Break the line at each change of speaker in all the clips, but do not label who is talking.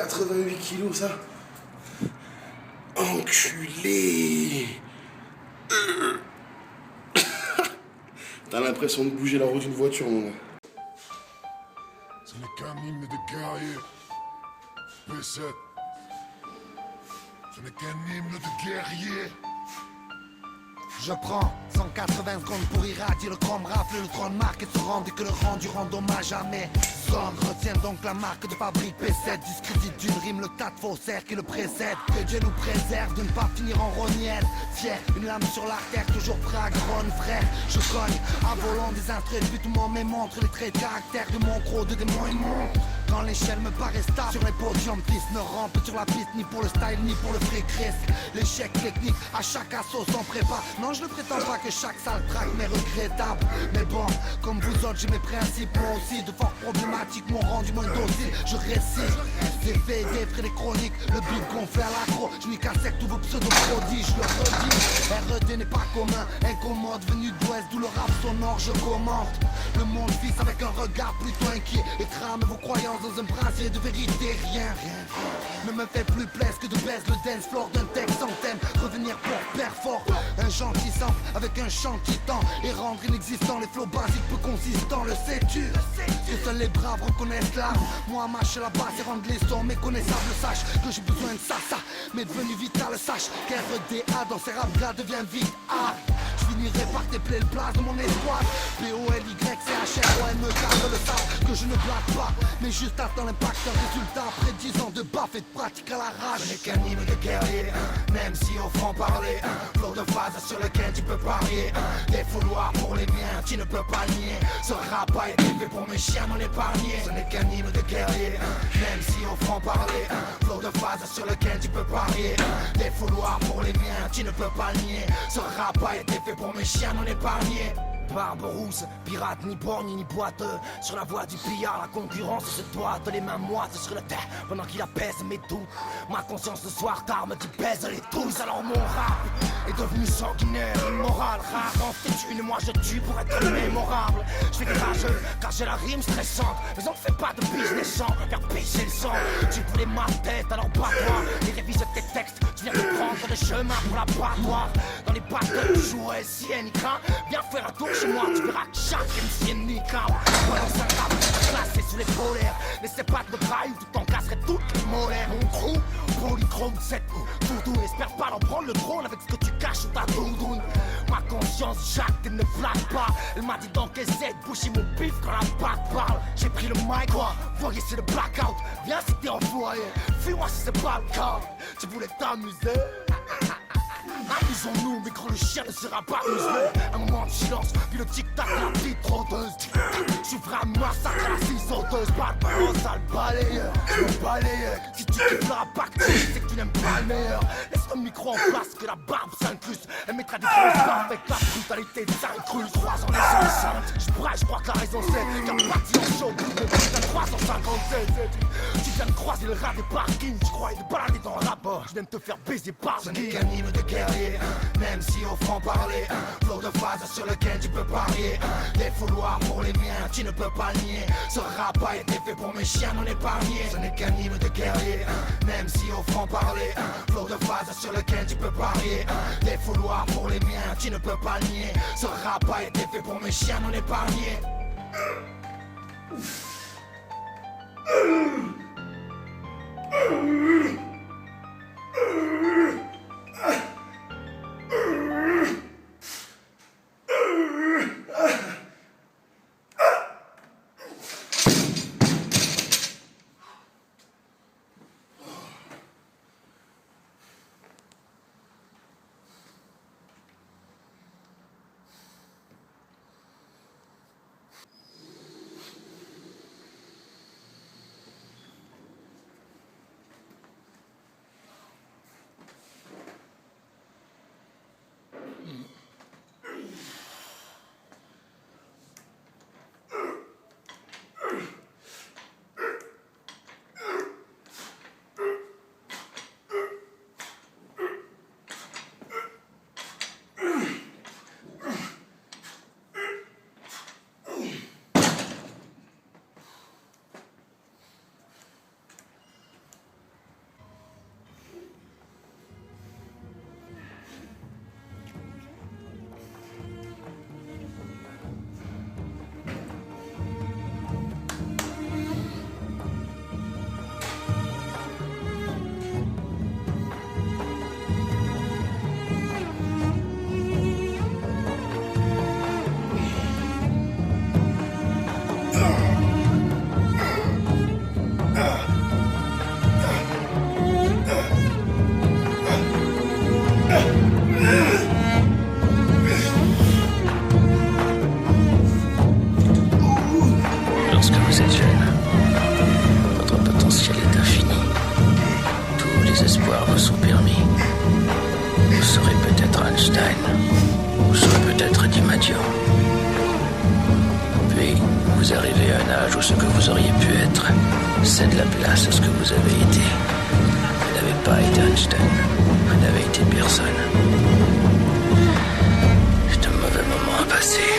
88 kilos, ça. Enculé. T'as l'impression de bouger la roue d'une voiture, mon gars.
Ce n'est qu'un hymne de guerrier. P7. Ce n'est qu'un hymne de guerrier.
Je prends 180 secondes pour irradier le chrome, rafler le trône marque et se rendre que le rendu rend hommage à mes hommes. Retiens donc la marque de fabrique P7, discrédite d'une rime le tas de faussaires qui le précède. Que Dieu nous préserve de ne pas finir en rognette. Fier, une lame sur l'artère, toujours prêt à grogne, frère. Je cogne à volant des instruments, but tout le monde me montre les traits de caractère de mon gros de démon immonde. Quand l'échelle me paraît stable sur les podiums, fils ne rampe sur la piste ni pour le style ni pour le fric risque. L'échec technique à chaque assaut sans prépa. Non, je ne prétends pas que chaque sale track m'est regrettable. Mais bon, comme vous autres, j'ai mes principes, moi aussi. De fortes problématiques m'ont rendu moins docile. Je récite des faits, des frais, des chroniques. Le beat gonflé à l'aggro. Je n'y casse tous vos pseudo-prodiges, je le redis. R.E.D. n'est pas commun, incommode, venu de l'ouest, d'où le rap sonore, je commente. Le monde vise avec un regard plutôt inquiet. Et crame vos croyances dans un brasier de vérité, rien ne me fait plus plaisir que de baisse le dance floor d'un texte sans thème. Revenir pour perfort, un gentil sample avec un chant qui tend et rendre inexistant les flots basiques peu consistants. Le sais-tu que seuls les braves reconnaissent l'art. Moi mâcher la basse et rendre les sons méconnaissables. Sache que j'ai besoin de ça, mais devenu vital. Sache qu'RDA dans ces rap-là devient vite art. Je finirai par t'épeler le place de mon espoir. P-O-L-Y-C-H-R-O-M-E-K le savent que je ne blague pas, mais juste attends l'impact d'un résultat après 10 ans de baffe et de pratique à la rage.
Je n'ai qu'un hymne de guerrier, même si au franc-parler, flot de phase sur lequel tu peux parier, des fouloirs pour les miens, tu ne peux pas nier. Ce rap a été fait pour mes chiens non épargnés. Ce n'est qu'un hymne de guerrier, même si au franc-parler, flot de phase sur lequel tu peux parier, des fouloirs pour les miens, tu ne peux pas nier. Ce rap a été fait pour mes chiens non épargnés. Barbe rousse, pirate ni borgne ni boiteux. Sur la voie du pillard, la concurrence se doite. Les mains moites sur la terre pendant qu'il apaise mes doutes. Ma conscience ce soir tard me dit baise les tous. Alors mon rap est devenu sanguinaire, immoral, rare. En fait une, moi je tue pour être mémorable. Je fais rageux car j'ai la rime stressante. Mais on ne fait pas de business sans faire pisser le sang. Tu voulais ma tête alors bats-toi et révise tes textes. Tu viens de prendre le chemin pour l'abattoir. Dans les battles tu joues SIN, viens faire un tour chez moi, tu verras que chaque MC est nickel. Balance un rap classé sous les polaires. N'essaie pas de me trahir, tu t'encasserais toutes les molaires. Mon crew, polychrome, 7 doudou. N'espère pas d'en prendre le trône avec ce que tu caches sous ta doudoune. Ma conscience jacte et ne flatte pas. Elle m'a dit d'encaisser, de boucher mon pif quand la batte parle. J'ai pris le mic, quoi, voyez c'est le blackout. Viens si t'es envoyé, fuis-moi si c'est pas le cas. Tu voulais t'amuser? Amusons-nous, mais quand le chien ne sera pas muselé. Un moment de silence, puis le tic-tac, la petite trotteuse. Je suis vraiment massacre à la scie sauteuse. Pas de parole, sale balayeur, le balayeur. Si tu kiffes le rap actif, c'est que tu n'aimes pas le meilleur. Laisse le micro en place, que la barbe s'incruste. Elle mettra des grosses barbes avec la brutalité de 5 crues. 3 ans les enceintes, je crois que la raison c'est qu'un parti en show, plus de plus de 357. Tu viens de croiser le rat des parkings, tu croyais te balader dans le rapport. Je viens de te faire baiser par ce n'est qu'un hymne de guerrier, même si au franc-parler, flot de phase sur lequel tu peux parier, des fouloirs pour les miens, tu ne peux pas nier. Ce rap a été fait pour mes chiens non épargnés. Ce n'est qu'un hymne de guerrier, même si au franc-parler, flot de phase sur lequel tu peux parier, des fouloirs pour les miens, tu ne peux pas nier. Ce rap a été fait pour mes chiens non épargnés.
jeune. Votre potentiel est infini. Tous les espoirs vous sont permis. Vous serez peut-être Einstein. Vous serez peut-être DiMaggio. Puis, vous arrivez à un âge où ce que vous auriez pu être cède la place à ce que vous avez été. Vous n'avez pas été Einstein. Vous n'avez été personne. C'est un mauvais moment à passer.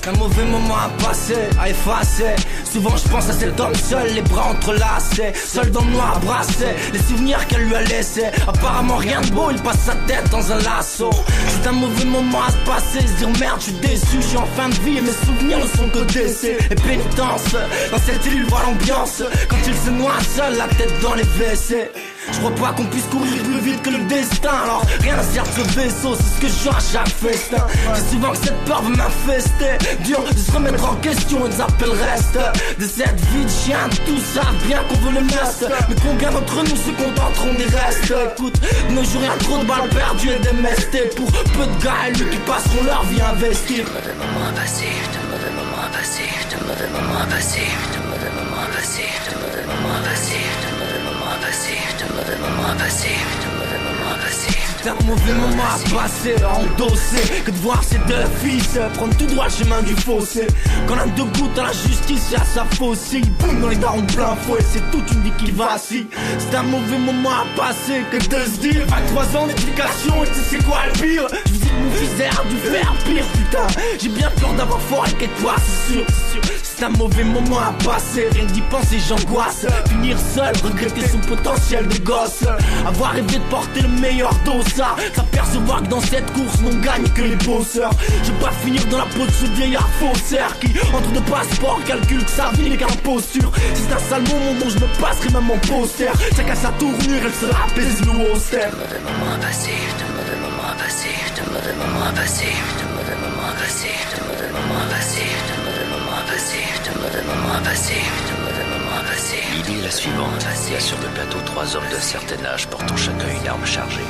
Un mauvais moment à passer, à effacer. Souvent je pense à cet homme seul, les bras entrelacés, seul dans le noir brassé, les souvenirs qu'elle lui a laissés. Apparemment rien de beau, il passe sa tête dans un lasso. C'est un mauvais moment à se passer, se dire merde je suis déçu, je suis en fin de vie et mes souvenirs ne sont que décès. Et pénitence, dans cette île voit l'ambiance, quand il se noie seul, la tête dans les WC. Je crois pas qu'on puisse courir plus vite que le destin. Alors rien ne sert de ce vaisseau, c'est ce que je vois à chaque festin. C'est souvent que cette peur veut m'infester. Dur de se remettre en question et de zapper le reste de cette vie de chien. Tout savent bien qu'on veut le must, mais combien d'entre nous se contenteront des restes? Écoute, de nos jours y'a trop de balles perdues et des MST pour peu de gars élus qui passeront leur vie à investir.
Un mauvais moment à passer, un mauvais moment à passer, un mauvais moment à passer, un mauvais moment à passer, un mauvais moment à passer, un mauvais moment à passer, un mauvais moment à passer, un mauvais moment à passer.
C'est un mauvais moment à passer, à endosser, que de voir ces deux fils prendre tout droit le chemin du fossé. Quand l'un de goûte à la justice et à sa faucille, boum dans les darons de plein fouet, c'est toute une vie qui vacille. C'est un mauvais moment à passer, que de se dire 23 ans d'éducation et tu sais quoi le pire? Je visite mon fils a dû faire pire, putain. J'ai bien peur d'avoir fort avec toi, c'est sûr, c'est sûr. C'est un mauvais moment à passer, rien que d'y penser j'angoisse. Finir seul, regretter son potentiel de gosse. Avoir rêvé de porter le meilleur dossard, s'apercevoir que dans cette course n'ont gagné que les bosseurs. Je veux pas finir dans la peau de ce vieillard faussaire qui, entre deux passeports, calcule que sa vie n'est qu'imposture. Si c'est un sale moment dont je me passerai même en poster, chacun sa tournure, elle sera paisible ou austère.
Un mauvais moment à passer, un mauvais moment à passer, un mauvais moment à passer, un mauvais moment à passer, un mauvais moment à passer, un mauvais moment à passer, un mauvais moment à passer, un mauvais moment à passer. L'idée est la suivante. Il y a sur le plateau 3 hommes d'un certain âge portant chacun une arme chargée.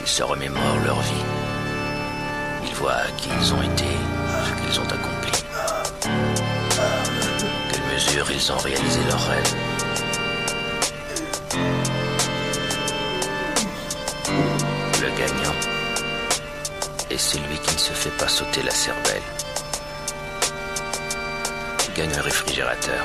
Ils se remémorent leur vie. Ils voient qui ils ont été, ce qu'ils ont accompli. Dans quelle mesure ils ont réalisé leurs rêves. Le gagnant est celui qui ne se fait pas sauter la cervelle. Gagne un réfrigérateur.